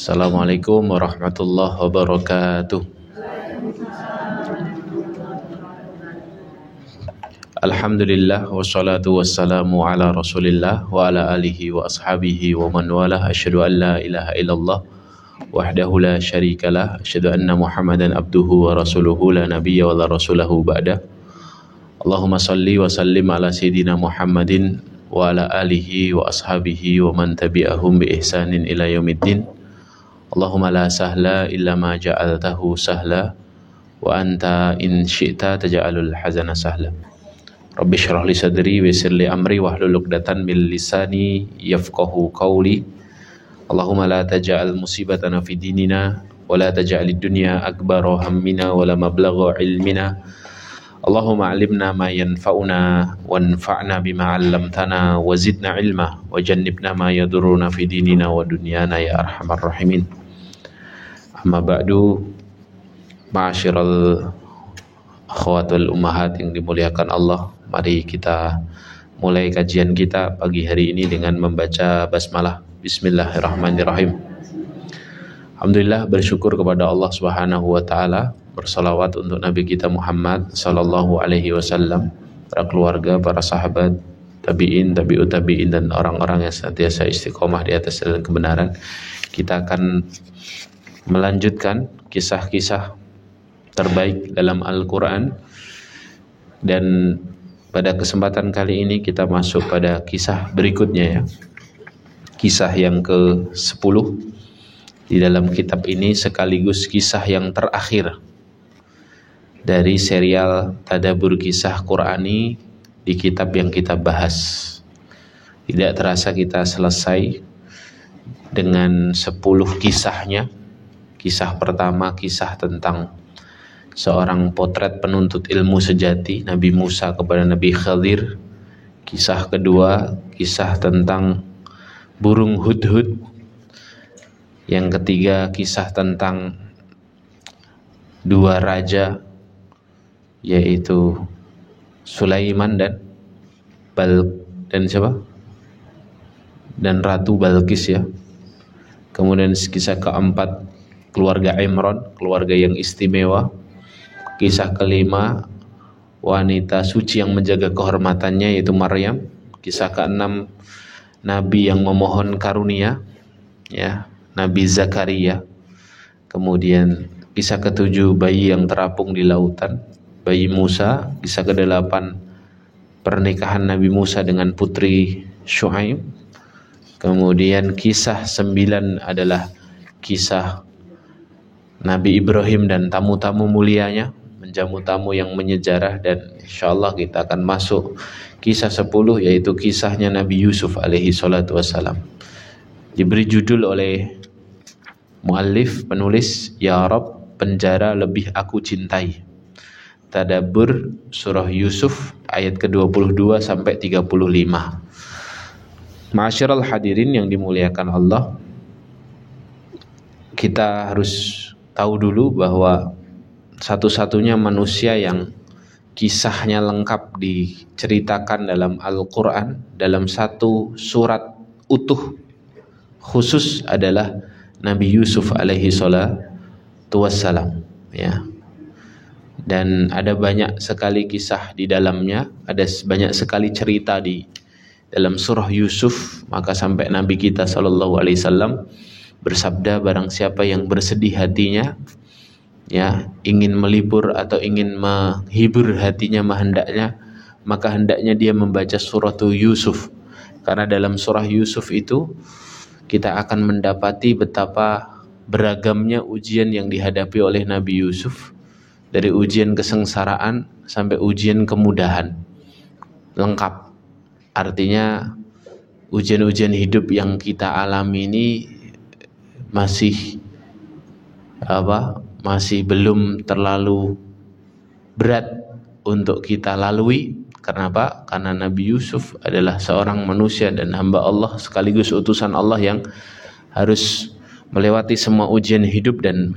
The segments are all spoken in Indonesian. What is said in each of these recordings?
Assalamualaikum warahmatullahi wabarakatuh. Alhamdulillah wassalatu wassalamu ala Rasulillah wa ala alihi wa ashabihi wa man walah. Asyhadu an la ilaha illallah wahdahu la syarikalah. Asyhadu anna Muhammadan abduhu wa rasuluhu la nabiyya wa la rasulahu ba'dah. Allahumma salli wa sallim ala sayyidina Muhammadin wa ala alihi wa ashabihi wa man tabi'ahum bi ihsanin ila yaumiddin. Allahumma la sahla illa ma ja'altahu sahla wa anta in syi'ta taj'alul hazana sahla. Rabbi shrah li sadri wa yassir li amri wahlul 'uqdatam min lisani yafqahu qawli. Allahumma la taj'al musibatana fi dinina wa la taj'alid dunya akbara hammina wa la mablagha ilmina. Allahumma 'allimna ma yanfa'una wanfa'na bima 'allamtana wa zidna ilma wa jannibna ma yadurruna fi dinina wa dunyana ya arhamar rahimin. Amma ba'du, ma'asyiral akhwat wal ummahat yang dimuliakan Allah, mari kita mulai kajian kita pagi hari ini dengan membaca basmalah. Bismillahirrahmanirrahim. Alhamdulillah, bersyukur kepada Allah Subhanahu wa taala, bersalawat untuk Nabi kita Muhammad sallallahu alaihi wasallam, para keluarga, para sahabat, tabi'in, tabi'ut tabi'in dan orang-orang yang senantiasa istiqomah di atas jalan kebenaran. Kita akan melanjutkan kisah-kisah terbaik dalam Al-Quran, dan pada kesempatan kali ini kita masuk pada kisah berikutnya, ya, kisah yang ke-10 di dalam kitab ini, sekaligus kisah yang terakhir dari serial Tadabbur Kisah Qur'ani di kitab yang kita bahas. Tidak terasa kita selesai dengan 10 kisahnya. Kisah pertama, kisah tentang seorang potret penuntut ilmu sejati, Nabi Musa kepada Nabi Khadir. Kisah kedua, kisah tentang burung hudhud. Yang ketiga, kisah tentang dua raja, yaitu Sulaiman dan Ratu Balqis, ya. Kemudian kisah keempat, keluarga Imran, keluarga yang istimewa. Kisah kelima, wanita suci yang menjaga kehormatannya, yaitu Maryam. Kisah keenam, nabi yang memohon karunia, ya, Nabi Zakaria. Kemudian kisah ketujuh, bayi yang terapung di lautan, bayi Musa. Kisah kedelapan, pernikahan Nabi Musa dengan putri Syuaib. Kemudian kisah 9 adalah kisah Nabi Ibrahim dan tamu-tamu mulianya, menjamu tamu yang menyejarah. Dan insyaallah kita akan masuk kisah 10, yaitu kisahnya Nabi Yusuf alaihi salatu wassalam. Diberi judul oleh muallif, penulis, Ya Rabb, penjara lebih aku cintai. Tadabbur surah Yusuf ayat ke-22 sampai 35. Ma'asyiral hadirin yang dimuliakan Allah, kita harus tahu dulu bahwa satu-satunya manusia yang kisahnya lengkap diceritakan dalam Al-Quran dalam satu surat utuh khusus adalah Nabi Yusuf alaihi salatu wassalam, ya. Dan ada banyak sekali kisah di dalamnya, ada banyak sekali cerita di dalam surah Yusuf. Maka sampai Nabi kita sallallahu alaihi wasallam bersabda, barang siapa yang bersedih hatinya, ya, ingin melibur atau ingin menghibur hatinya maka hendaknya dia membaca surah Yusuf. Karena dalam surah Yusuf itu kita akan mendapati betapa beragamnya ujian yang dihadapi oleh Nabi Yusuf, dari ujian kesengsaraan sampai ujian kemudahan, lengkap. Artinya ujian-ujian hidup yang kita alami ini masih belum terlalu berat untuk kita lalui. Kenapa? Karena Nabi Yusuf adalah seorang manusia dan hamba Allah sekaligus utusan Allah yang harus melewati semua ujian hidup, dan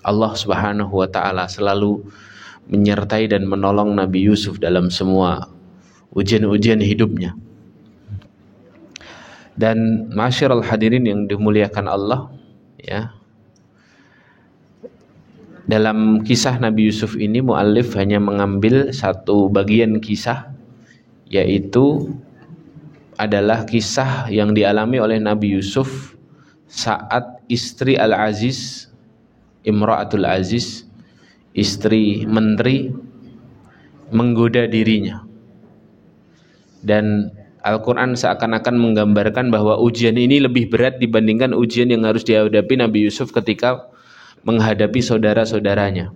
Allah Subhanahu wa taala selalu menyertai dan menolong Nabi Yusuf dalam semua ujian-ujian hidupnya. Dan ma'asyiral hadirin yang dimuliakan Allah, Ya. Dalam kisah Nabi Yusuf ini muallif hanya mengambil satu bagian kisah, yaitu adalah kisah yang dialami oleh Nabi Yusuf saat istri Al-Aziz, Imra'atul Aziz, istri menteri, menggoda dirinya. Dan Al-Quran seakan-akan menggambarkan bahwa ujian ini lebih berat dibandingkan ujian yang harus dihadapi Nabi Yusuf ketika menghadapi saudara-saudaranya.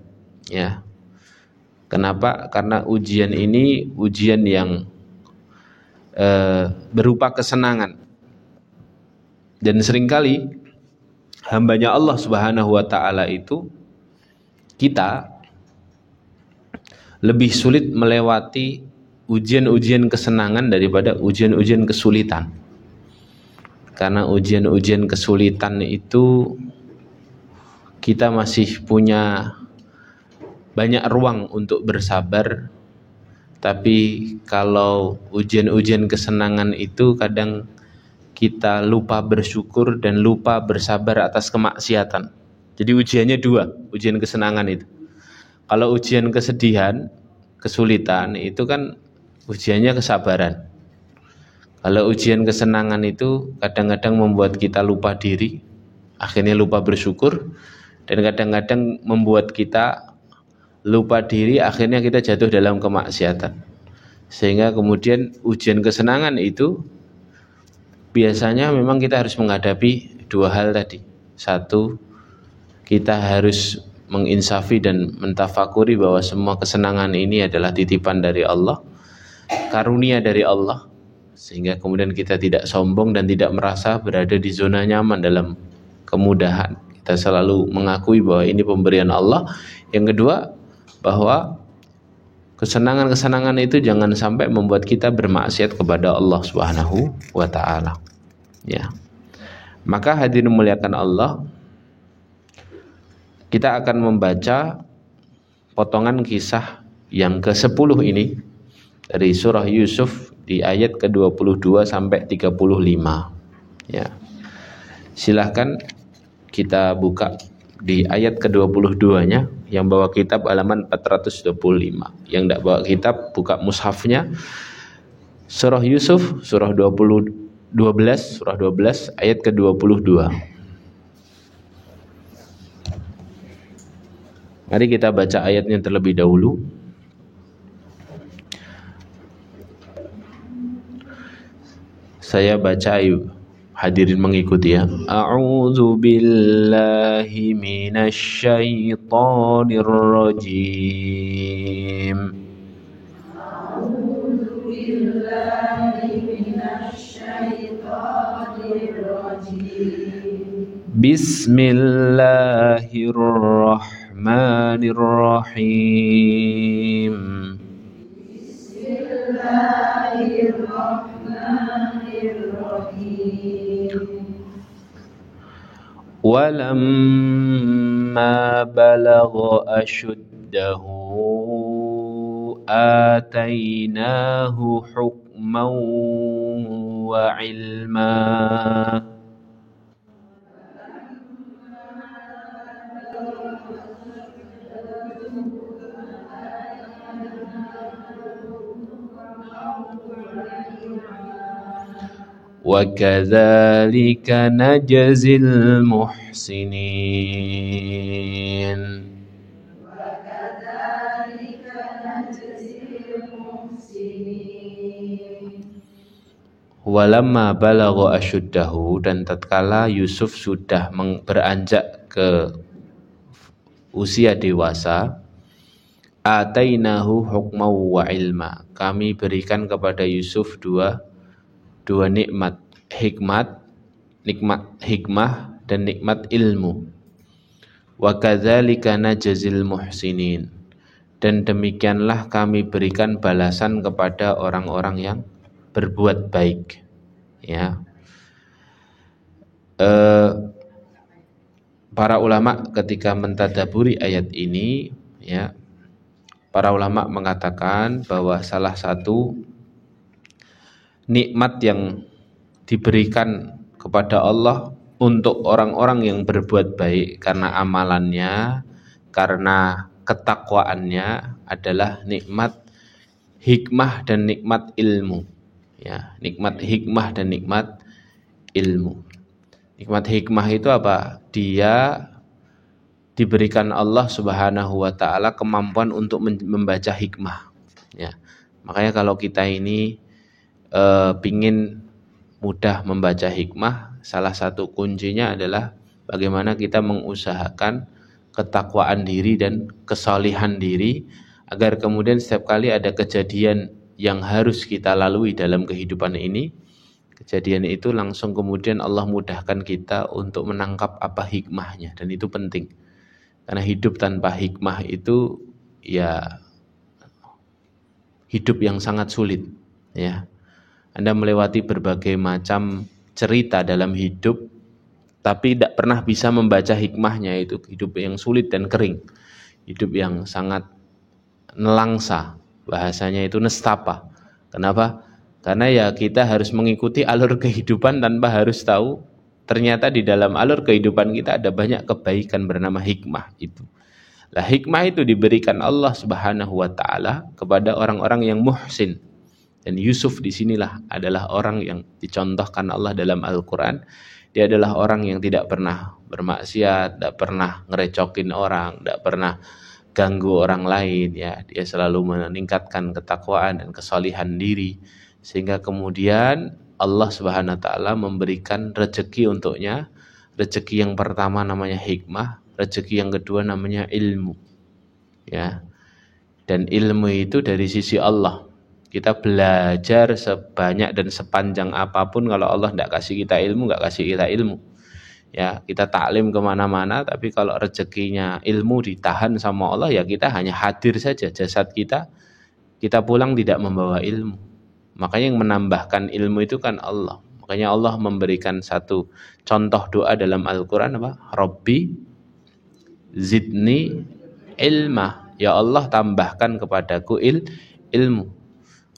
Ya. Kenapa? Karena ujian ini ujian yang berupa kesenangan. Dan seringkali hambanya Allah Subhanahu wa ta'ala itu, kita lebih sulit melewati ujian-ujian kesenangan daripada ujian-ujian kesulitan. Karena ujian-ujian kesulitan itu kita masih punya banyak ruang untuk bersabar. Tapi kalau ujian-ujian kesenangan itu kadang kita lupa bersyukur dan lupa bersabar atas kemaksiatan. Jadi ujiannya dua, ujian kesenangan itu. Kalau ujian kesedihan, kesulitan itu kan ujiannya kesabaran. Kalau ujian kesenangan itu kadang-kadang membuat kita lupa diri, akhirnya lupa bersyukur, dan kadang-kadang membuat kita lupa diri, akhirnya kita jatuh dalam kemaksiatan. Sehingga kemudian ujian kesenangan itu biasanya memang kita harus menghadapi dua hal tadi. Satu, kita harus menginsafi dan mentafakuri bahwa semua kesenangan ini adalah titipan dari Allah, karunia dari Allah, sehingga kemudian kita tidak sombong dan tidak merasa berada di zona nyaman dalam kemudahan. Kita selalu mengakui bahwa ini pemberian Allah. Yang kedua, bahwa kesenangan-kesenangan itu jangan sampai membuat kita bermaksiat kepada Allah Subhanahu wa ta'ala. Ya. Maka hadirin muliakan Allah, kita akan membaca potongan kisah yang ke-10 ini dari surah Yusuf di ayat ke-22 sampai 35. Ya. Silahkan kita buka di ayat ke-22-nya, yang bawa kitab halaman 425. Yang tidak bawa kitab, buka mushafnya. Surah Yusuf, surah 12 ayat ke-22. Mari kita baca ayatnya terlebih dahulu. Saya baca, hadirin mengikuti ya. A'udzu billahi minasy syaithanir rajim. A'udzu billahi minasy syaithanir rajim. Bismillahirrahmanirrahim. Bismillahirrahmanirrahim. Walamma balagha ashuddahu atainahu hukman wa ilma. Wa kadzalika najzil muhsinin. Walamma balagha ashuddahu, dan tatkala Yusuf sudah beranjak ke usia dewasa, atainahu hukman wa ilma, kami berikan kepada Yusuf dua nikmat, nikmat hikmah dan nikmat ilmu. Wa kadzalika najzil muhsinin, dan demikianlah kami berikan balasan kepada orang-orang yang berbuat baik. Ya. Para ulama ketika mentadaburi ayat ini, ya, para ulama mengatakan bahwa salah satu nikmat yang diberikan kepada Allah untuk orang-orang yang berbuat baik karena amalannya, karena ketakwaannya adalah nikmat hikmah dan nikmat ilmu. Ya, nikmat hikmah dan nikmat ilmu. Nikmat hikmah itu apa? Dia diberikan Allah Subhanahu wa taala kemampuan untuk membaca hikmah. Ya. Makanya kalau kita ini pingin mudah membaca hikmah, salah satu kuncinya adalah bagaimana kita mengusahakan ketakwaan diri dan kesalihan diri, agar kemudian setiap kali ada kejadian yang harus kita lalui dalam kehidupan ini, kejadian itu langsung kemudian Allah mudahkan kita untuk menangkap apa hikmahnya, dan itu penting. Karena hidup tanpa hikmah itu ya hidup yang sangat sulit, ya. Anda melewati berbagai macam cerita dalam hidup, tapi tidak pernah bisa membaca hikmahnya, itu hidup yang sulit dan kering, hidup yang sangat nelangsa, bahasanya itu nestapa. Kenapa? Karena ya kita harus mengikuti alur kehidupan tanpa harus tahu ternyata di dalam alur kehidupan kita ada banyak kebaikan bernama hikmah itu. Lah hikmah itu diberikan Allah Subhanahu wa taala kepada orang-orang yang muhsin. Dan Yusuf disinilah adalah orang yang dicontohkan Allah dalam Al-Quran. Dia adalah orang yang tidak pernah bermaksiat, tidak pernah ngerecokin orang, tidak pernah ganggu orang lain, ya. Dia selalu meningkatkan ketakwaan dan kesalihan diri, sehingga kemudian Allah Subhanahu wa taala memberikan rezeki untuknya. Rezeki yang pertama namanya hikmah, rezeki yang kedua namanya ilmu. Ya. Dan ilmu itu dari sisi Allah. Kita belajar sebanyak dan sepanjang apapun, kalau Allah tidak kasih kita ilmu, nggak kasih kita ilmu. Ya, kita taklim kemana-mana, tapi kalau rezekinya ilmu ditahan sama Allah, ya kita hanya hadir saja, jasad kita pulang tidak membawa ilmu. Makanya yang menambahkan ilmu itu kan Allah. Makanya Allah memberikan satu contoh doa dalam Al-Quran apa? Rabbi zidni ilma. Ya Allah, tambahkan kepadaku ilmu.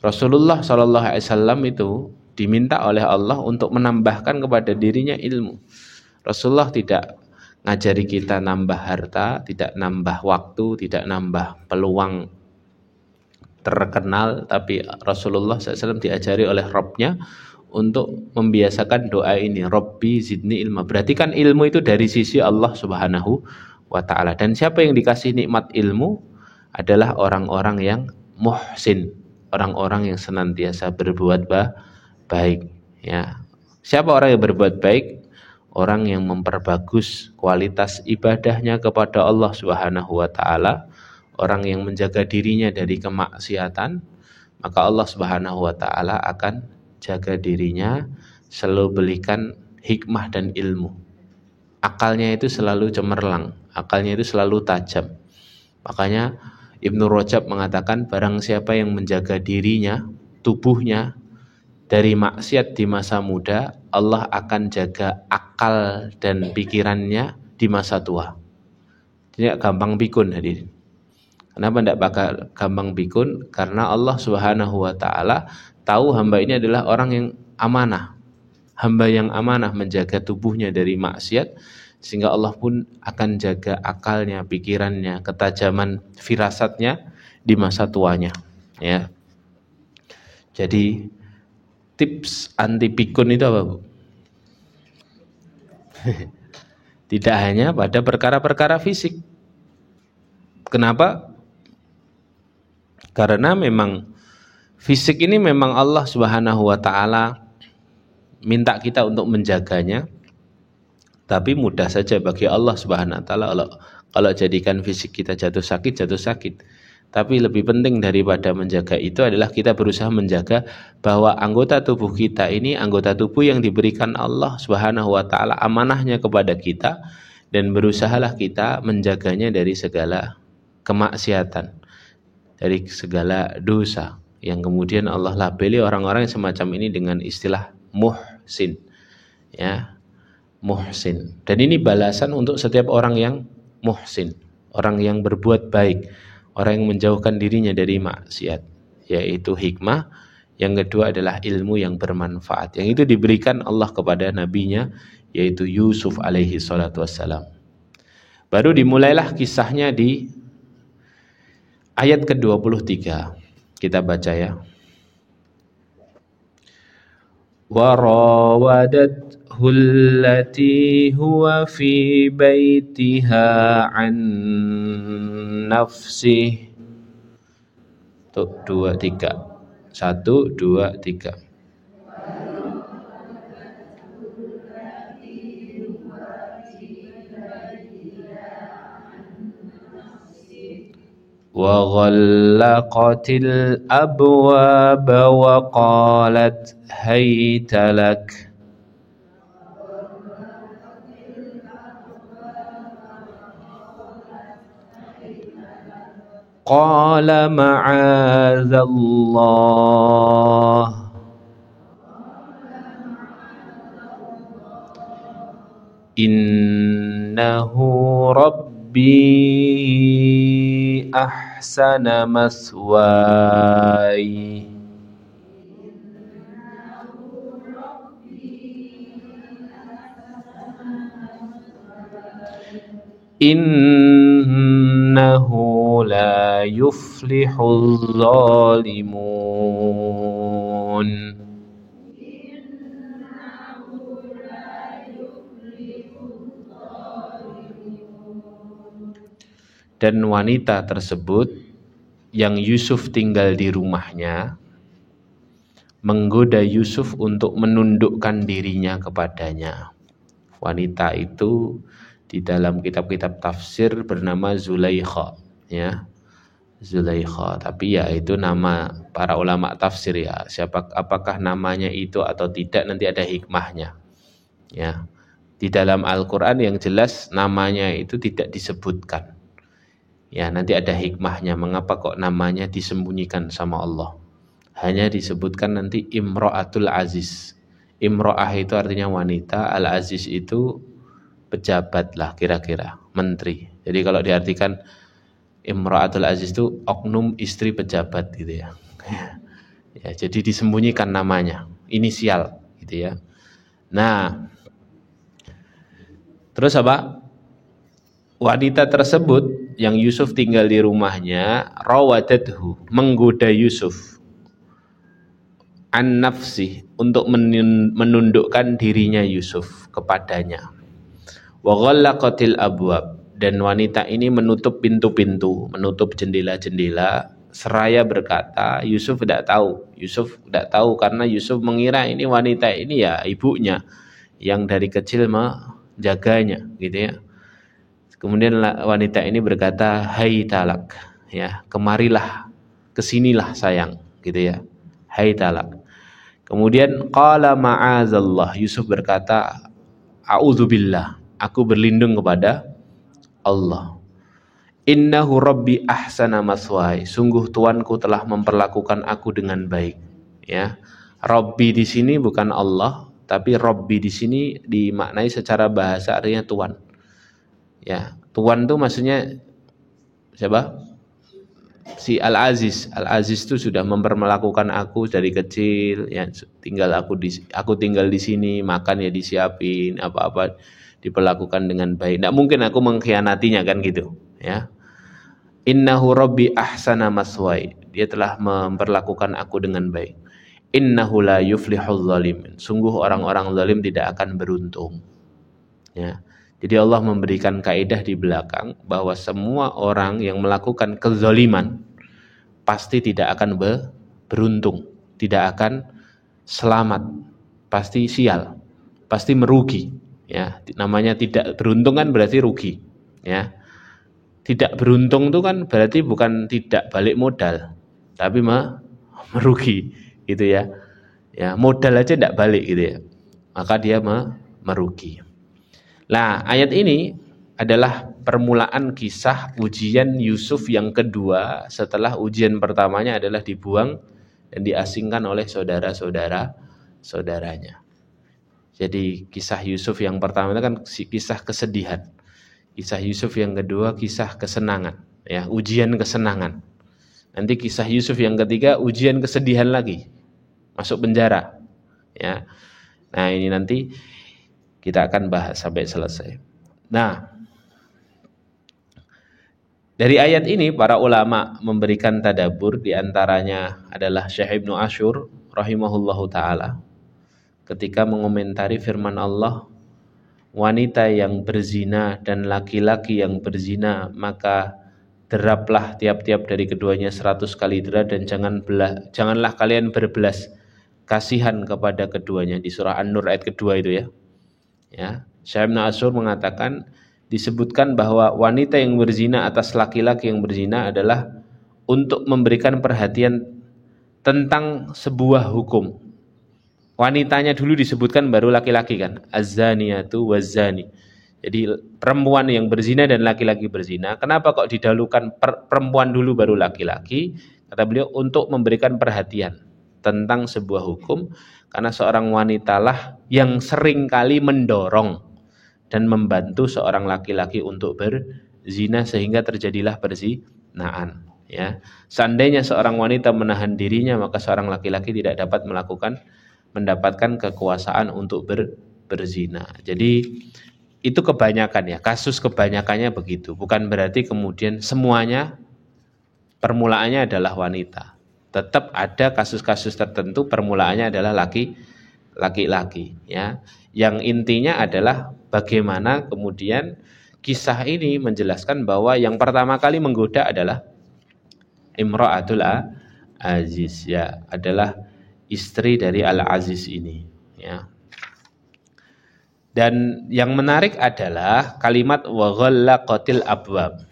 Rasulullah SAW itu diminta oleh Allah untuk menambahkan kepada dirinya ilmu. Rasulullah tidak ngajari kita nambah harta, tidak nambah waktu, tidak nambah peluang terkenal, tapi Rasulullah SAW diajari oleh Rabbnya untuk membiasakan doa ini, Rabbi zidni ilma. Berarti kan ilmu itu dari sisi Allah Subhanahu wa ta'ala. Dan siapa yang dikasih nikmat ilmu adalah orang-orang yang muhsin, orang-orang yang senantiasa berbuat baik, ya. Siapa orang yang berbuat baik? Orang yang memperbagus kualitas ibadahnya kepada Allah Subhanahu wa ta'ala, orang yang menjaga dirinya dari kemaksiatan, maka Allah Subhanahu wa ta'ala akan jaga dirinya, selalu berikan hikmah dan ilmu. Akalnya itu selalu cemerlang, akalnya itu selalu tajam. Makanya Ibnu Rajab mengatakan, barang siapa yang menjaga dirinya, tubuhnya dari maksiat di masa muda, Allah akan jaga akal dan pikirannya di masa tua. Tidak gampang pikun, hadirin. Kenapa tidak bakal gampang pikun? Karena Allah Subhanahu wa ta'ala tahu hamba ini adalah orang yang amanah. Hamba yang amanah menjaga tubuhnya dari maksiat, sehingga Allah pun akan jaga akalnya, pikirannya, ketajaman firasatnya di masa tuanya, ya. Jadi tips anti pikun itu apa, Bu? Tidak hanya pada perkara-perkara fisik. Kenapa? Karena memang fisik ini memang Allah Subhanahu wa ta'ala minta kita untuk menjaganya. Tapi mudah saja bagi Allah Subhanahu wa ta'ala kalau jadikan fisik kita jatuh sakit. Tapi lebih penting daripada menjaga itu adalah kita berusaha menjaga bahwa anggota tubuh kita ini anggota tubuh yang diberikan Allah Subhanahu wa ta'ala amanahnya kepada kita, dan berusahalah kita menjaganya dari segala kemaksiatan, dari segala dosa, yang kemudian Allah labeli orang-orang yang semacam ini dengan istilah muhsin, ya, muhsin. Dan ini balasan untuk setiap orang yang muhsin, orang yang berbuat baik, orang yang menjauhkan dirinya dari maksiat, yaitu hikmah. Yang kedua adalah ilmu yang bermanfaat. Yang itu diberikan Allah kepada nabinya, yaitu Yusuf alaihi salatu wassalam. Baru dimulailah kisahnya di ayat ke-23. Kita baca ya. Wa rawadathu allati huwa fi baitiha an nafsihi. Tuh, 2, 3. 1, 2, 3. Wa ghallaqatil abwaba wa qalat hayta lak. Qala ma'adzallah innahu rabbi ahsana maswaya innahu la yuflihul zalimun. Dan wanita tersebut yang Yusuf tinggal di rumahnya menggoda Yusuf untuk menundukkan dirinya kepadanya. Wanita itu di dalam kitab-kitab tafsir bernama Zulaikha, ya. Zulaikha, tapi ya itu nama para ulama tafsir ya. Apakah namanya itu atau tidak nanti ada hikmahnya. Ya. Di dalam Al-Qur'an yang jelas namanya itu tidak disebutkan. Ya, nanti ada hikmahnya mengapa kok namanya disembunyikan sama Allah. Hanya disebutkan nanti Imra'atul Aziz. Imra'ah itu artinya wanita, Al-Aziz itu pejabat lah kira-kira, menteri. Jadi kalau diartikan Imra'atul Aziz itu oknum istri pejabat gitu ya. Ya, jadi disembunyikan namanya, inisial gitu ya. Nah, terus apa? Wanita tersebut yang Yusuf tinggal di rumahnya, rawadathu, menggoda Yusuf an nafsi, untuk menundukkan dirinya Yusuf kepadanya. Wa ghallaqatil abwab, dan wanita ini menutup pintu-pintu, menutup jendela-jendela, seraya berkata, Yusuf tidak tahu karena Yusuf mengira ini wanita ini ya ibunya yang dari kecil menjaganya gitu ya. Kemudian wanita ini berkata, hai talak, ya, kemarilah, kesinilah sayang, gitu ya, hai talak. Kemudian qala ma'azallah, Yusuf berkata, a'udzubillah, aku berlindung kepada Allah. Innahu rabbi ahsana maswaya, sungguh Tuanku telah memperlakukan aku dengan baik. Ya, Rabbi di sini bukan Allah, tapi Rabbi di sini dimaknai secara bahasa artinya Tuan. Ya, Tuan itu maksudnya siapa? Si Al-Aziz. Al-Aziz itu sudah memperlakukan aku dari kecil, ya, aku tinggal di sini, makan ya disiapin, apa-apa diperlakukan dengan baik. Tidak mungkin aku mengkhianatinya kan gitu, ya. Innahu rabbi ahsana maswaya, dia telah memperlakukan aku dengan baik. Innahu la yuflihul zalimin, sungguh orang-orang zalim tidak akan beruntung. Ya. Jadi Allah memberikan kaidah di belakang bahwa semua orang yang melakukan kezaliman pasti tidak akan beruntung, tidak akan selamat, pasti sial, pasti merugi. Ya, namanya tidak beruntung kan berarti rugi. Ya, tidak beruntung itu kan berarti bukan tidak balik modal, tapi merugi, gitu ya. Ya, modal aja tidak balik gitu ya, maka dia merugi. Nah, ayat ini adalah permulaan kisah ujian Yusuf yang kedua setelah ujian pertamanya adalah dibuang dan diasingkan oleh saudaranya. Jadi kisah Yusuf yang pertama itu kan kisah kesedihan. Kisah Yusuf yang kedua kisah kesenangan, ya, ujian kesenangan. Nanti kisah Yusuf yang ketiga ujian kesedihan lagi. masuk penjara. Ya. Nah, ini nanti kita akan bahas sampai selesai. Nah, dari ayat ini para ulama memberikan tadabbur, di antaranya adalah Syekh Ibnu Asyur rahimahullahu taala ketika mengomentari firman Allah, wanita yang berzina dan laki-laki yang berzina, maka deraplah tiap-tiap dari keduanya 100 kali dera, dan janganlah kalian berbelas kasihan kepada keduanya, di surah An-Nur ayat kedua itu ya. Ya, Syekh Ibnu Asyur mengatakan disebutkan bahwa wanita yang berzina atas laki-laki yang berzina adalah untuk memberikan perhatian tentang sebuah hukum. Wanitanya dulu disebutkan baru laki-laki kan, az-zaniyatu waz-zani. Jadi perempuan yang berzina dan laki-laki berzina. Kenapa kok didahulukan perempuan dulu baru laki-laki? Kata beliau untuk memberikan perhatian tentang sebuah hukum, karena seorang wanitalah yang sering kali mendorong dan membantu seorang laki-laki untuk berzina sehingga terjadilah perzinaan. Ya, seandainya seorang wanita menahan dirinya, maka seorang laki-laki tidak dapat mendapatkan kekuasaan untuk berzina. Jadi itu kebanyakan ya, kasus kebanyakannya begitu. Bukan berarti kemudian semuanya permulaannya adalah wanita. Tetap ada kasus-kasus tertentu permulaannya adalah laki-laki ya. Yang intinya adalah bagaimana kemudian kisah ini menjelaskan bahwa yang pertama kali menggoda adalah Imra'atul Aziz ya, adalah istri dari Al-Aziz ini ya. Dan yang menarik adalah kalimat wa ghallaqatil abwab.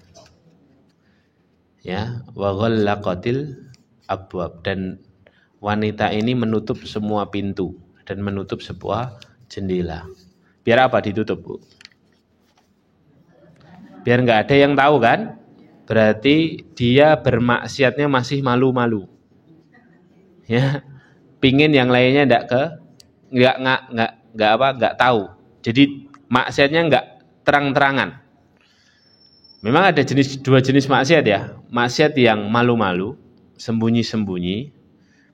Ya, wa ghallaqatil abwab, dan wanita ini menutup semua pintu dan menutup sebuah jendela. Biar apa ditutup, Bu? Biar enggak ada yang tahu kan? Berarti dia bermaksiatnya masih malu-malu. Ya. Pingin yang lainnya enggak tahu. Jadi maksiatnya enggak terang-terangan. Memang ada dua jenis maksiat ya. Maksiat yang malu-malu, sembunyi-sembunyi,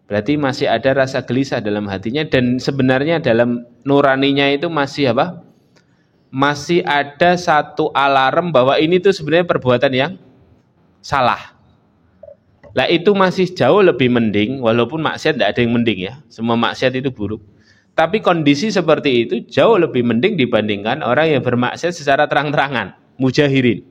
berarti masih ada rasa gelisah dalam hatinya, dan sebenarnya dalam nuraninya itu masih apa? Masih ada satu alarm bahwa ini tuh sebenarnya perbuatan yang salah. Lah itu masih jauh lebih mending, walaupun maksiat tidak ada yang mending ya. Semua maksiat itu buruk. Tapi kondisi seperti itu jauh lebih mending dibandingkan orang yang bermaksiat secara terang-terangan, mujahirin.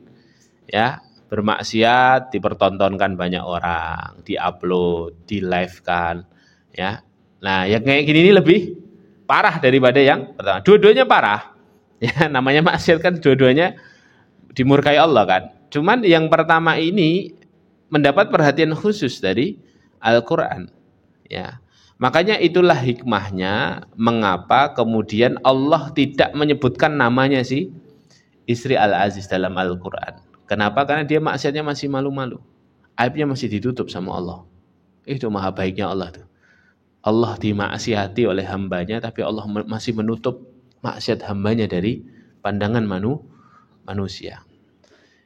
Ya, bermaksiat dipertontonkan banyak orang, diupload, di-live-kan, ya. Nah, yang kayak gini ini lebih parah daripada yang pertama. Dua-duanya parah. Ya, namanya maksiat kan dua-duanya dimurkai Allah kan. Cuman yang pertama ini mendapat perhatian khusus dari Al-Qur'an. Ya. Makanya itulah hikmahnya mengapa kemudian Allah tidak menyebutkan namanya si istri Al-Aziz dalam Al-Qur'an. Kenapa? Karena dia maksiatnya masih malu-malu. Aibnya masih ditutup sama Allah. Itu maha baiknya Allah tuh. Allah dimaksiati oleh hambanya, tapi Allah masih menutup maksiat hambanya dari pandangan manusia.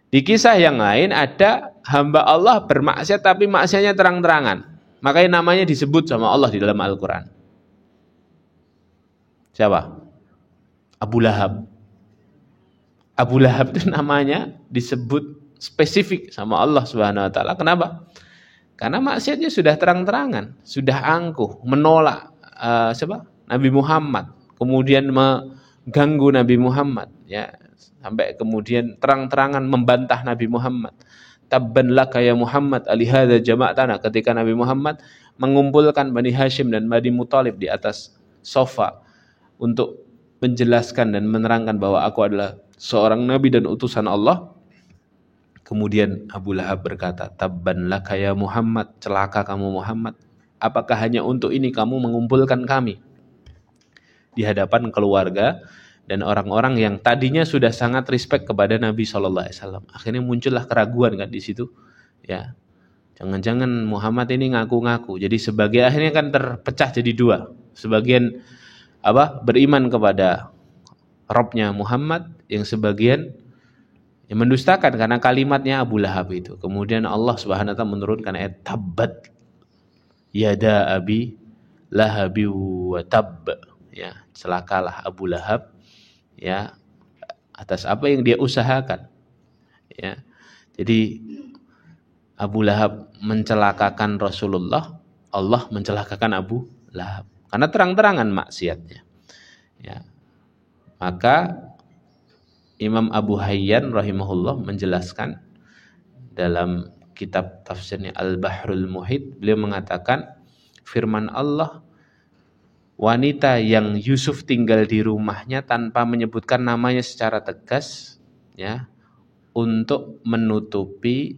Di kisah yang lain ada hamba Allah bermaksiat tapi maksiatnya terang-terangan. Makanya namanya disebut sama Allah di dalam Al-Quran. Siapa? Abu Lahab. Abu Lahab itu namanya disebut spesifik sama Allah Subhanahu wa taala. Kenapa? Karena maksiatnya sudah terang-terangan, sudah angkuh, menolak Nabi Muhammad, kemudian mengganggu Nabi Muhammad, ya, sampai kemudian terang-terangan membantah Nabi Muhammad. Tabban laka ya Muhammad alihada jama'tana, ketika Nabi Muhammad mengumpulkan Bani Hashim dan Bani Muthalib di atas sofa untuk menjelaskan dan menerangkan bahwa aku adalah seorang nabi dan utusan Allah. Kemudian Abu Lahab berkata, tabban laka ya Muhammad, celaka kamu Muhammad, apakah hanya untuk ini kamu mengumpulkan kami di hadapan keluarga dan orang-orang yang tadinya sudah sangat respect kepada Nabi SAW. Akhirnya muncullah keraguan kan di situ. Ya, jangan-jangan Muhammad ini ngaku-ngaku. Jadi akhirnya kan terpecah jadi dua. Sebagian beriman kepada Robnya Muhammad, yang sebagian yang mendustakan karena kalimatnya Abu Lahab itu. Kemudian Allah Subhanahu wa taala menurunkan ayat tabbat yada abi Lahabi wa tab, ya, celakalah Abu Lahab, ya, atas apa yang dia usahakan, ya. Jadi Abu Lahab mencelakakan Rasulullah, Allah mencelakakan Abu Lahab karena terang-terangan maksiatnya, ya. Maka Imam Abu Hayyan rahimahullah menjelaskan dalam kitab tafsirnya Al-Bahrul Muhit, beliau mengatakan firman Allah, wanita yang Yusuf tinggal di rumahnya tanpa menyebutkan namanya secara tegas, ya, untuk menutupi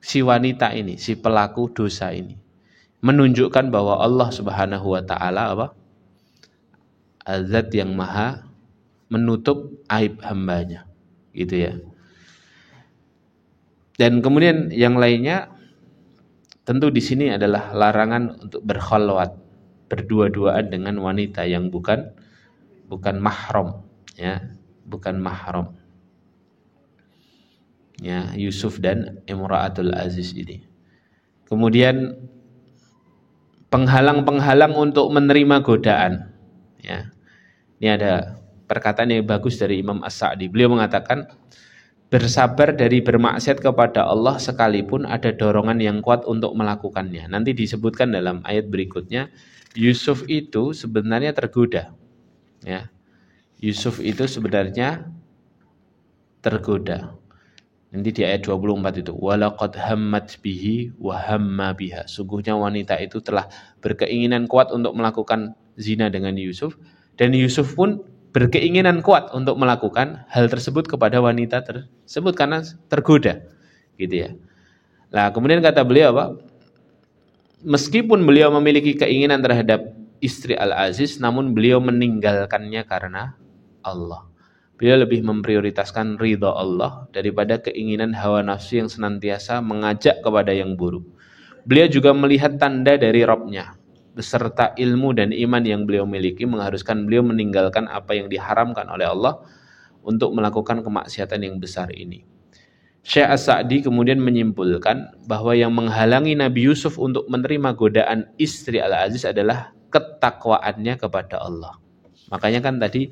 si wanita ini, si pelaku dosa ini, menunjukkan bahwa Allah Subhanahu wa taala apa? Azat yang maha menutup aib hambanya, gitu ya. Dan kemudian yang lainnya tentu di sini adalah larangan untuk berkhalwat, berdua-duaan dengan wanita yang bukan mahram, ya, bukan mahram. Ya, Yusuf dan Imra'atul Aziz ini. Kemudian penghalang-penghalang untuk menerima godaan, ya. Ini ada perkataan yang bagus dari Imam As-Sa'di. Beliau mengatakan, bersabar dari bermaksiat kepada Allah sekalipun ada dorongan yang kuat untuk melakukannya. Nanti disebutkan dalam ayat berikutnya, Yusuf itu sebenarnya tergoda, ya. Yusuf itu sebenarnya tergoda. Nanti di ayat 24 itu, walaqad hammat bihi wa hamma biha. Sungguhnya wanita itu telah berkeinginan kuat untuk melakukan zina dengan Yusuf, dan Yusuf pun berkeinginan kuat untuk melakukan hal tersebut kepada wanita tersebut karena tergoda, gitu ya. Nah, kemudian kata beliau apa? Meskipun beliau memiliki keinginan terhadap istri Al-Aziz, namun beliau meninggalkannya karena Allah. Beliau lebih memprioritaskan ridha Allah daripada keinginan hawa nafsu yang senantiasa mengajak kepada yang buruk. Beliau juga melihat tanda dari Rabb-nya, beserta ilmu dan iman yang beliau miliki mengharuskan beliau meninggalkan apa yang diharamkan oleh Allah untuk melakukan kemaksiatan yang besar ini. Syekh As-Sa'di kemudian menyimpulkan bahwa yang menghalangi Nabi Yusuf untuk menerima godaan istri Al-Aziz adalah ketakwaannya kepada Allah. Makanya kan tadi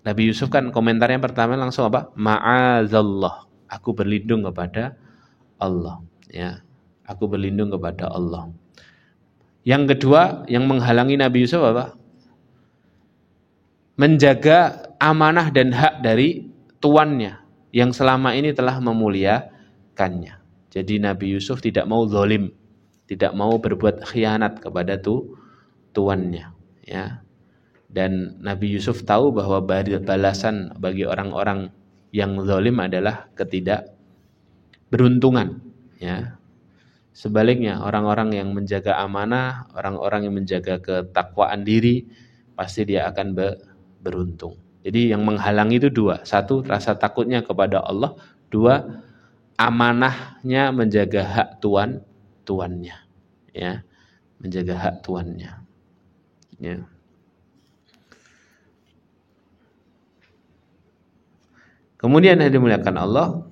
Nabi Yusuf kan komentarnya pertama langsung apa? Ma'azallah, aku berlindung kepada Allah, ya. Aku berlindung kepada Allah. Yang kedua, yang menghalangi Nabi Yusuf apa? Menjaga amanah dan hak dari tuannya yang selama ini telah memuliakannya. Jadi Nabi Yusuf tidak mau zalim, tidak mau berbuat khianat kepada tuannya, ya. Dan Nabi Yusuf tahu bahwa balasan bagi orang-orang yang zalim adalah ketidakberuntungan, ya. Sebaliknya, orang-orang yang menjaga amanah, orang-orang yang menjaga ketakwaan diri, pasti dia akan beruntung. Jadi yang menghalangi itu dua. Satu, rasa takutnya kepada Allah. Dua, amanahnya menjaga hak tuannya, ya, menjaga hak tuannya, ya. Kemudian yang dimuliakan Allah,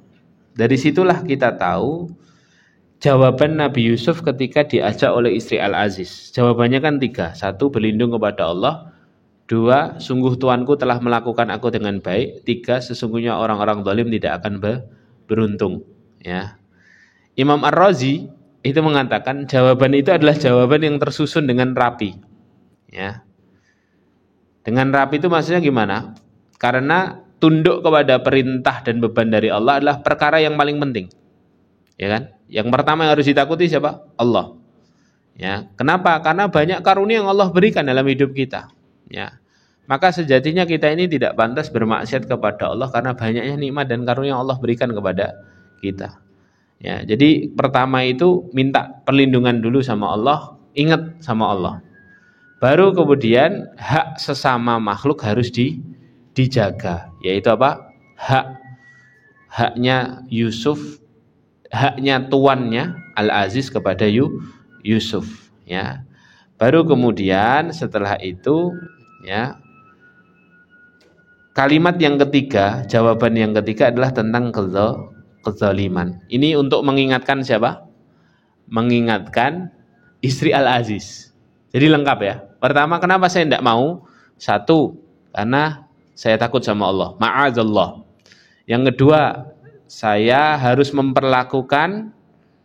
dari situlah kita tahu jawaban Nabi Yusuf ketika diajak oleh istri Al-Aziz. Jawabannya kan 3. 1, berlindung kepada Allah. 2, sungguh tuanku telah melakukan aku dengan baik. 3, sesungguhnya orang-orang zalim tidak akan beruntung, ya. Imam Ar-Razi itu mengatakan jawaban itu adalah jawaban yang tersusun dengan rapi, ya. Dengan rapi itu maksudnya gimana? Karena tunduk kepada perintah dan beban dari Allah adalah perkara yang paling penting, ya kan? Yang pertama yang harus ditakuti siapa? Allah, ya. Kenapa? Karena banyak karunia yang Allah berikan dalam hidup kita, ya. Maka sejatinya kita ini tidak pantas bermaksiat kepada Allah karena banyaknya nikmat dan karunia yang Allah berikan kepada kita, ya. Jadi pertama itu minta perlindungan dulu sama Allah, ingat sama Allah. Baru kemudian hak sesama makhluk harus dijaga, yaitu apa? Haknya Yusuf, haknya tuannya Al-Aziz kepada Yusuf, ya. Baru kemudian setelah itu, ya, kalimat yang ketiga, jawaban yang ketiga adalah tentang kezaliman. Ini untuk mengingatkan siapa? Mengingatkan istri Al-Aziz. Jadi lengkap ya. Pertama, kenapa saya tidak mau? Satu, karena saya takut sama Allah. Ma'azallah. Yang kedua, saya harus memperlakukan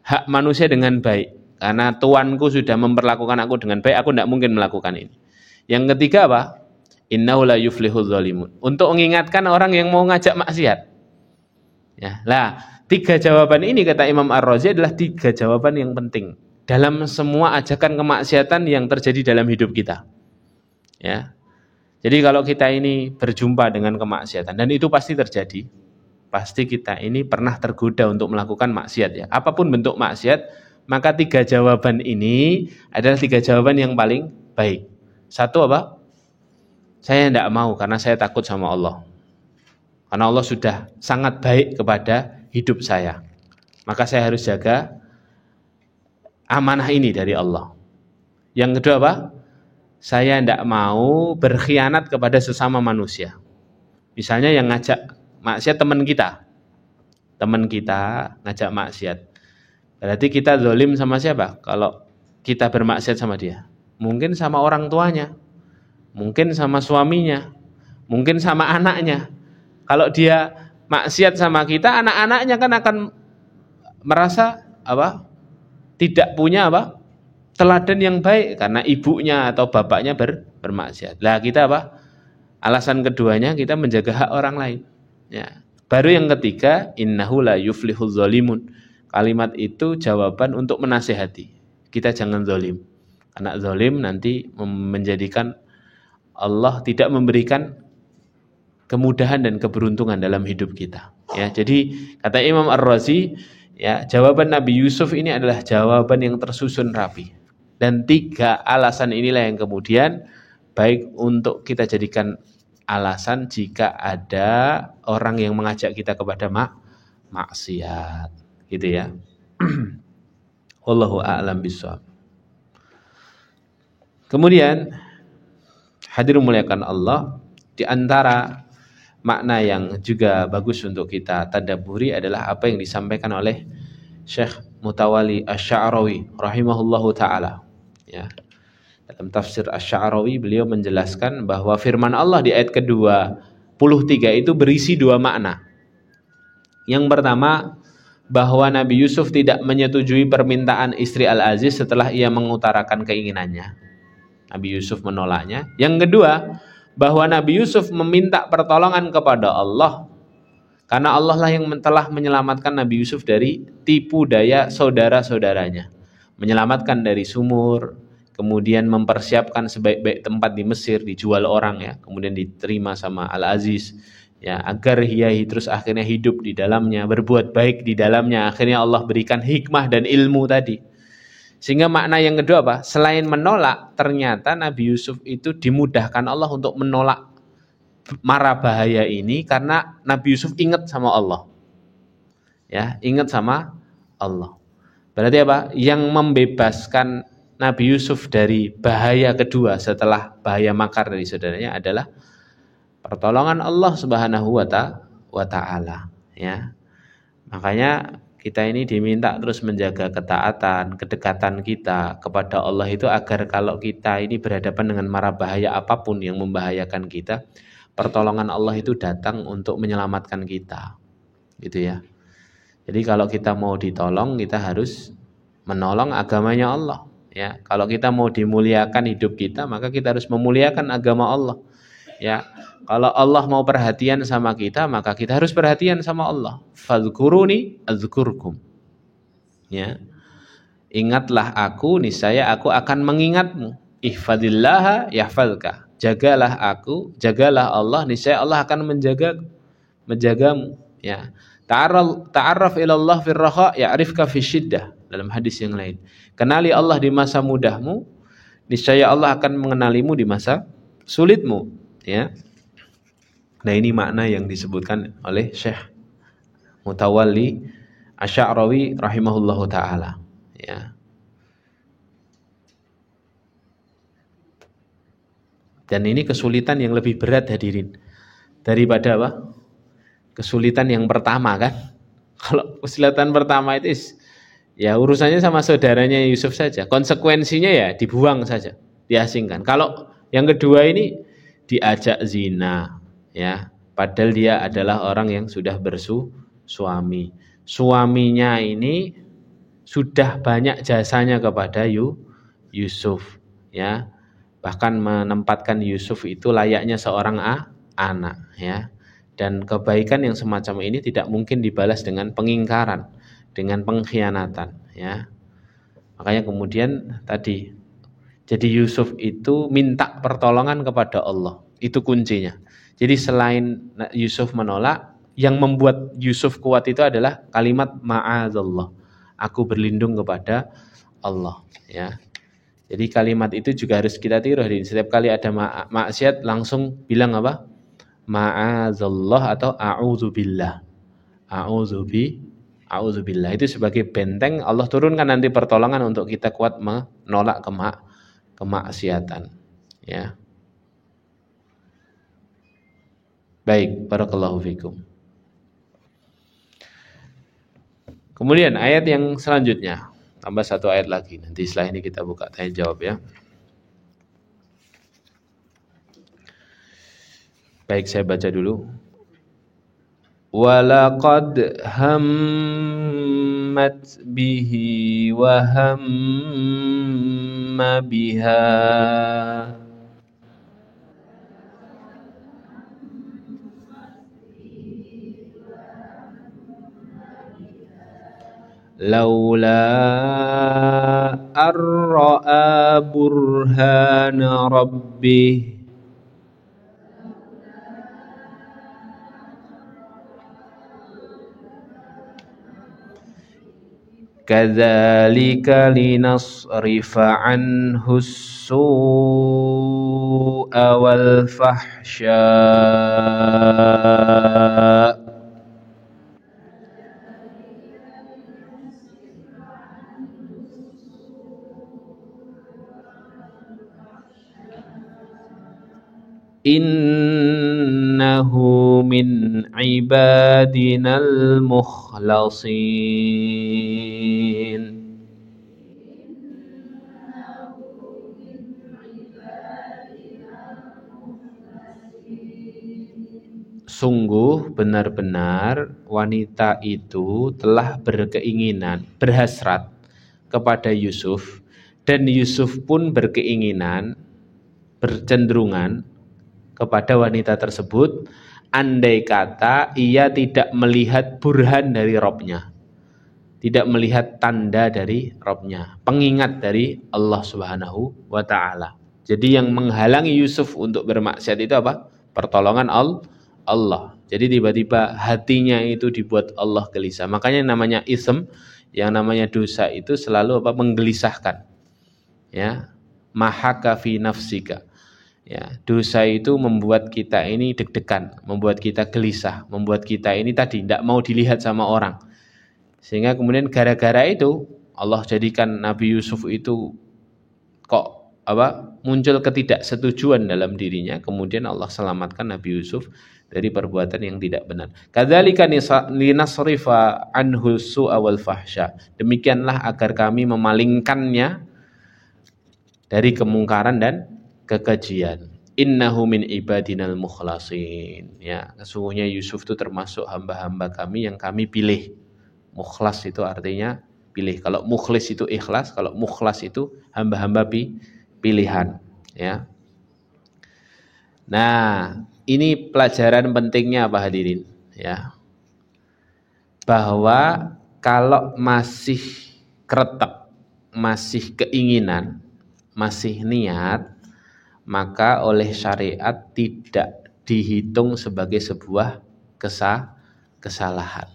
hak manusia dengan baik. Karena tuanku sudah memperlakukan aku dengan baik, aku tidak mungkin melakukan ini. Yang ketiga apa? Innahu la yuflihudz zalimun. Untuk mengingatkan orang yang mau ngajak maksiat. Ya, lah, 3 jawaban ini kata Imam Ar-Razi adalah 3 jawaban yang penting dalam semua ajakan kemaksiatan yang terjadi dalam hidup kita. Ya. Jadi kalau kita ini berjumpa dengan kemaksiatan, dan itu pasti terjadi, pasti kita ini pernah tergoda untuk melakukan maksiat ya. Apapun bentuk maksiat, maka 3 jawaban ini adalah 3 jawaban yang paling baik. Satu apa? Saya tidak mau karena saya takut sama Allah. Karena Allah sudah sangat baik kepada hidup saya. Maka saya harus jaga amanah ini dari Allah. Yang kedua apa? Saya tidak mau berkhianat kepada sesama manusia. Misalnya yang ngajak maksiat teman kita. Teman kita ngajak maksiat. Berarti kita zalim sama siapa? Kalau kita bermaksiat sama dia. Mungkin sama orang tuanya. Mungkin sama suaminya. Mungkin sama anaknya. Kalau dia maksiat sama kita, anak-anaknya kan akan merasa apa? Tidak punya apa? Teladan yang baik karena ibunya atau bapaknya bermaksiat. Lah kita apa? Alasan keduanya kita menjaga hak orang lain. Ya. Baru yang ketiga, innahu la yuflihudz zalimun. Kalimat itu jawaban untuk menasihati. Kita jangan zalim. Karena zalim nanti menjadikan Allah tidak memberikan kemudahan dan keberuntungan dalam hidup kita. Ya, jadi kata Imam Ar-Razi, ya, jawaban Nabi Yusuf ini adalah jawaban yang tersusun rapi. Dan 3 alasan inilah yang kemudian baik untuk kita jadikan alasan jika ada orang yang mengajak kita kepada maksiat, gitu ya. Wallahu a'lam bishawab. Kemudian hadirin muliakan Allah, di antara makna yang juga bagus untuk kita tadabburi adalah apa yang disampaikan oleh Syekh Mutawalli Asy-Sya'rawi rahimahullahu taala. Ya. Dalam tafsir Asy-Sya'rawi beliau menjelaskan bahwa firman Allah di ayat ke-23 itu berisi 2 makna. Yang pertama, bahwa Nabi Yusuf tidak menyetujui permintaan istri Al-Aziz setelah ia mengutarakan keinginannya. Nabi Yusuf menolaknya. Yang kedua, bahwa Nabi Yusuf meminta pertolongan kepada Allah karena Allah lah yang telah menyelamatkan Nabi Yusuf dari tipu daya saudara-saudaranya, menyelamatkan dari sumur, kemudian mempersiapkan sebaik-baik tempat di Mesir, dijual orang ya, kemudian diterima sama Al-Aziz ya, agar ia terus akhirnya hidup di dalamnya, berbuat baik di dalamnya, akhirnya Allah berikan hikmah dan ilmu tadi. Sehingga makna yang kedua apa? Selain menolak, ternyata Nabi Yusuf itu dimudahkan Allah untuk menolak mara bahaya ini karena Nabi Yusuf ingat sama Allah. Ya, ingat sama Allah. Berarti apa? Yang membebaskan Nabi Yusuf dari bahaya kedua setelah bahaya makar dari saudaranya adalah pertolongan Allah Subhanahu wa taala, ya. Makanya kita ini diminta terus menjaga ketaatan, kedekatan kita kepada Allah itu agar kalau kita ini berhadapan dengan mara bahaya apapun yang membahayakan kita, pertolongan Allah itu datang untuk menyelamatkan kita. Gitu ya. Jadi kalau kita mau ditolong, kita harus menolong agamanya Allah. Ya, kalau kita mau dimuliakan hidup kita, maka kita harus memuliakan agama Allah. Ya, kalau Allah mau perhatian sama kita, maka kita harus perhatian sama Allah. Fadhkuruni adzkurkum. Ya. Ingatlah aku, niscaya aku akan mengingatmu. Ihfadillaha yahfazka. Jagalah aku, jagalah Allah, niscaya Allah akan menjagamu. Ya. Ta'arraf ila Allah fir raha ya'rifka fisyiddah. Dalam hadis yang lain. Kenali Allah di masa mudahmu, niscaya Allah akan mengenalimu di masa sulitmu. Ya. Nah, ini makna yang disebutkan oleh Syekh Mutawalli Asy-Sya'rawi rahimahullahu taala, ya. Dan ini kesulitan yang lebih berat hadirin daripada apa? Kesulitan yang pertama kan. Kalau kesulitan pertama itu Ya urusannya sama saudaranya Yusuf saja. Konsekuensinya ya dibuang saja, diasingkan. Kalau yang kedua ini diajak zina, ya. Padahal dia adalah orang yang sudah bersuami. Suaminya ini sudah banyak jasanya kepada Yusuf, ya. Bahkan menempatkan Yusuf itu layaknya seorang anak, ya. Dan kebaikan yang semacam ini tidak mungkin dibalas dengan pengingkaran, dengan pengkhianatan, ya. Makanya kemudian tadi jadi Yusuf itu minta pertolongan kepada Allah. Itu kuncinya. Jadi selain Yusuf menolak, yang membuat Yusuf kuat itu adalah kalimat ma'adzallah. Aku berlindung kepada Allah, ya. Jadi kalimat itu juga harus kita tiru. Setiap kali ada maksiat langsung bilang apa? Ma'adzallah atau a'udzubillah. A'udzubillah itu sebagai benteng Allah turunkan nanti pertolongan untuk kita kuat menolak kemaksiatan, ya. Baik, barakallahu fikum. Kemudian ayat yang selanjutnya, tambah satu ayat lagi. Nanti setelah ini kita buka tanya jawab, ya. Baik, saya baca dulu. Walaqad hammat bihi wa hamma biha laula ar-ra'a burhana rabbih kadzalika linasrifa anhu as-su'a wal fahsya innahu min ibadinal mukhlasin. Sungguh benar-benar wanita itu telah berkeinginan, berhasrat kepada Yusuf, dan Yusuf pun berkeinginan, bercenderungan kepada wanita tersebut, andai kata ia tidak melihat burhan dari Robnya, tidak melihat tanda dari Robnya, pengingat dari Allah Subhanahu wa Ta'ala. Jadi yang menghalangi Yusuf untuk bermaksiat itu apa? Pertolongan Allah. Jadi tiba-tiba hatinya itu dibuat Allah gelisah. Makanya namanya ism, yang namanya dosa itu selalu apa? Menggelisahkan, ya. Mahaka fi nafsika. Ya, dosa itu membuat kita ini deg-degan, membuat kita gelisah, membuat kita ini tadi tidak mau dilihat sama orang. Sehingga kemudian gara-gara itu Allah jadikan Nabi Yusuf itu kok muncul ketidaksetujuan dalam dirinya. Kemudian Allah selamatkan Nabi Yusuf dari perbuatan yang tidak benar. Kadzalika linasrifa anhu su'a wal fahsya. Demikianlah agar kami memalingkannya dari kemungkaran dan kekejian. Innahu min ibadinal mukhlasin. Ya, sesungguhnya Yusuf itu termasuk hamba-hamba kami yang kami pilih. Mukhlas itu artinya pilih. Kalau mukhlis itu ikhlas, kalau mukhlas itu hamba-hamba pilihan, ya. Nah, ini pelajaran pentingnya apa hadirin, ya. Bahwa kalau masih kretek, masih keinginan, masih niat, maka oleh syariat tidak dihitung sebagai sebuah kesalahan.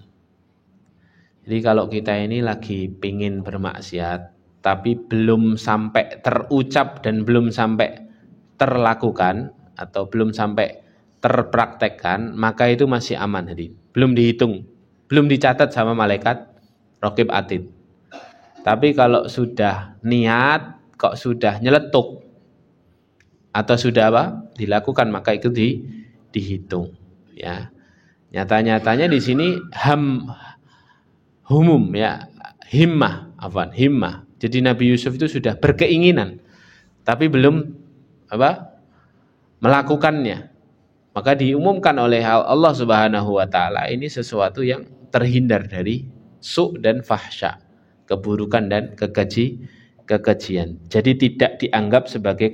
Jadi kalau kita ini lagi pingin bermaksiat, tapi belum sampai terucap dan belum sampai terlakukan atau belum sampai terpraktekkan, maka itu masih aman. Jadi belum dihitung, belum dicatat sama malaikat Raqib Atid. Tapi kalau sudah niat, kok sudah nyeletuk atau sudah dilakukan, maka itu dihitung, ya. Nyata-nyatanya di sini humum, ya, himmah himmah. Jadi Nabi Yusuf itu sudah berkeinginan tapi belum melakukannya. Maka diumumkan oleh Allah Subhanahu wa taala ini sesuatu yang terhindar dari su' dan fahsya, keburukan dan kekejian. Jadi tidak dianggap sebagai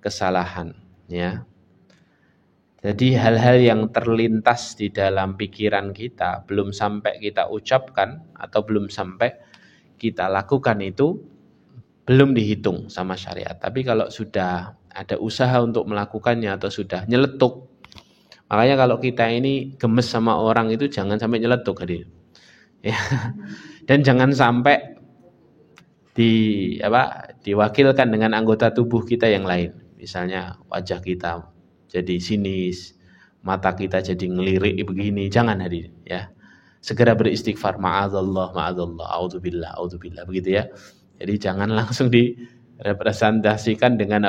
kesalahan, ya. Jadi hal-hal yang terlintas di dalam pikiran kita belum sampai kita ucapkan atau belum sampai kita lakukan itu belum dihitung sama syariat. Tapi kalau sudah ada usaha untuk melakukannya atau sudah nyeletuk, makanya kalau kita ini gemes sama orang itu jangan sampai nyeletuk, hadir. Ya. Dan jangan sampai diwakilkan dengan anggota tubuh kita yang lain. Misalnya wajah kita jadi sinis, mata kita jadi ngelirik begini, jangan hadir, ya. Segera beristighfar, ma'adzallah, a'udzubillah, begitu ya. Jadi jangan langsung direpresentasikan dengan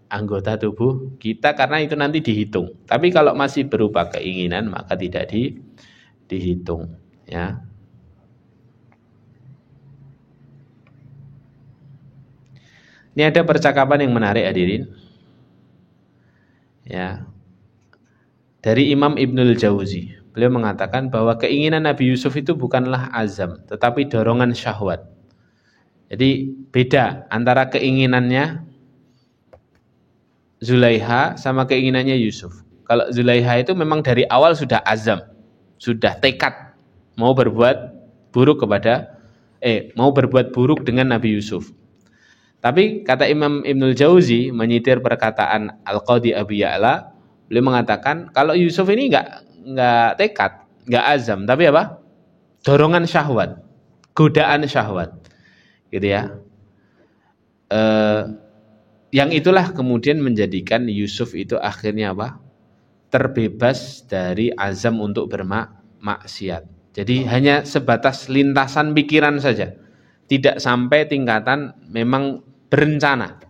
anggota tubuh kita karena itu nanti dihitung. Tapi kalau masih berupa keinginan maka tidak dihitung, ya. Ini ada percakapan yang menarik, hadirin. Ya. Dari Imam Ibnul Jauzi. Beliau mengatakan bahwa keinginan Nabi Yusuf itu bukanlah azam, tetapi dorongan syahwat. Jadi beda antara keinginannya Zulaiha sama keinginannya Yusuf. Kalau Zulaiha itu memang dari awal sudah azam, sudah tekad mau berbuat buruk dengan Nabi Yusuf. Tapi kata Imam Ibnul Jauzi menyitir perkataan Al-Qadhi Abi Ya'la, beliau mengatakan kalau Yusuf ini enggak tekad, enggak azam, tapi dorongan syahwat, godaan syahwat, gitu ya. Yang itulah kemudian menjadikan Yusuf itu akhirnya terbebas dari azam untuk bermaksiat. Jadi hanya sebatas lintasan pikiran saja, tidak sampai tingkatan memang berencana,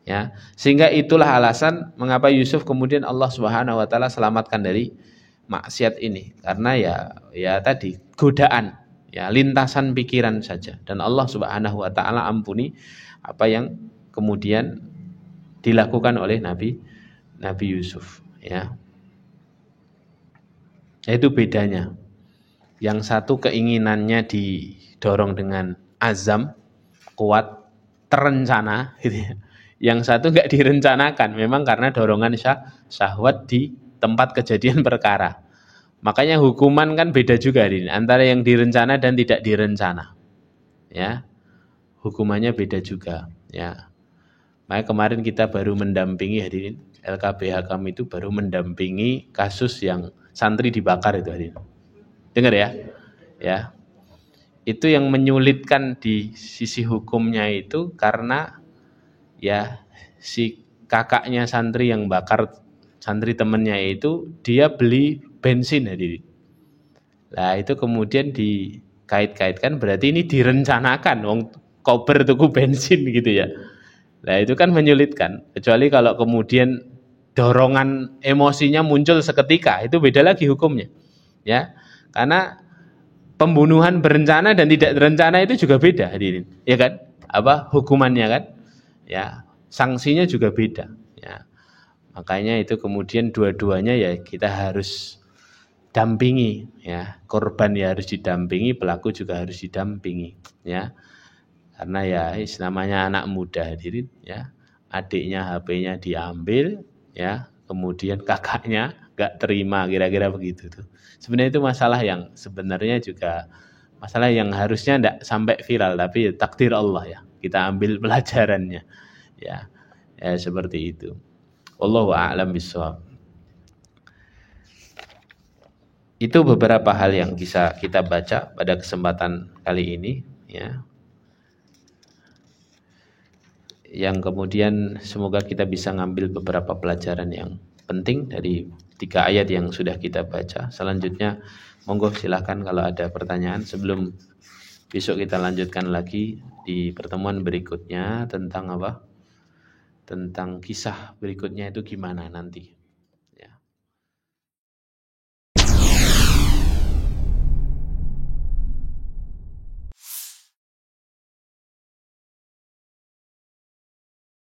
ya. Sehingga itulah alasan mengapa Yusuf kemudian Allah Subhanahu wa taala selamatkan dari maksiat ini, karena ya tadi godaan, ya, lintasan pikiran saja, dan Allah Subhanahu wa taala ampuni apa yang kemudian dilakukan oleh Nabi Yusuf, ya. Itu bedanya. Yang satu keinginannya didorong dengan azam kuat, terencana, gitu ya. Yang satu enggak direncanakan, memang karena dorongan syahwat di tempat kejadian perkara. Makanya hukuman kan beda juga ini, antara yang direncana dan tidak direncana, ya. Hukumannya beda juga, ya. Makanya kemarin kita baru mendampingi, hadirin, LKBH kami itu baru mendampingi kasus yang santri dibakar itu, hadirin. Dengar ya, ya. Itu yang menyulitkan di sisi hukumnya itu karena ya si kakaknya santri yang bakar santri temennya itu dia beli bensin, hadirin. Nah itu kemudian dikait-kaitkan berarti ini direncanakan, wong kober tuku bensin gitu ya. Nah itu kan menyulitkan, kecuali kalau kemudian dorongan emosinya muncul seketika, itu beda lagi hukumnya, ya. Karena pembunuhan berencana dan tidak berencana itu juga beda, hadirin, ya kan? Hukumannya kan? Ya, sanksinya juga beda, ya. Makanya itu kemudian dua-duanya ya kita harus dampingi, ya. Korban ya harus didampingi, pelaku juga harus didampingi, ya. Karena ya namanya anak muda, hadirin, ya. Adiknya HP-nya diambil, ya. Kemudian kakaknya enggak terima, kira-kira begitu tuh. Sebenarnya itu masalah yang sebenarnya juga masalah yang harusnya enggak sampai viral, tapi takdir Allah, ya. Kita ambil pelajarannya, ya. Ya seperti itu. Wallahu a'lam bishawab. Itu beberapa hal yang bisa kita baca pada kesempatan kali ini, ya. Yang kemudian semoga kita bisa ngambil beberapa pelajaran yang penting dari 3 ayat yang sudah kita baca. Selanjutnya monggo silakan kalau ada pertanyaan sebelum besok kita lanjutkan lagi di pertemuan berikutnya tentang tentang kisah berikutnya itu gimana nanti.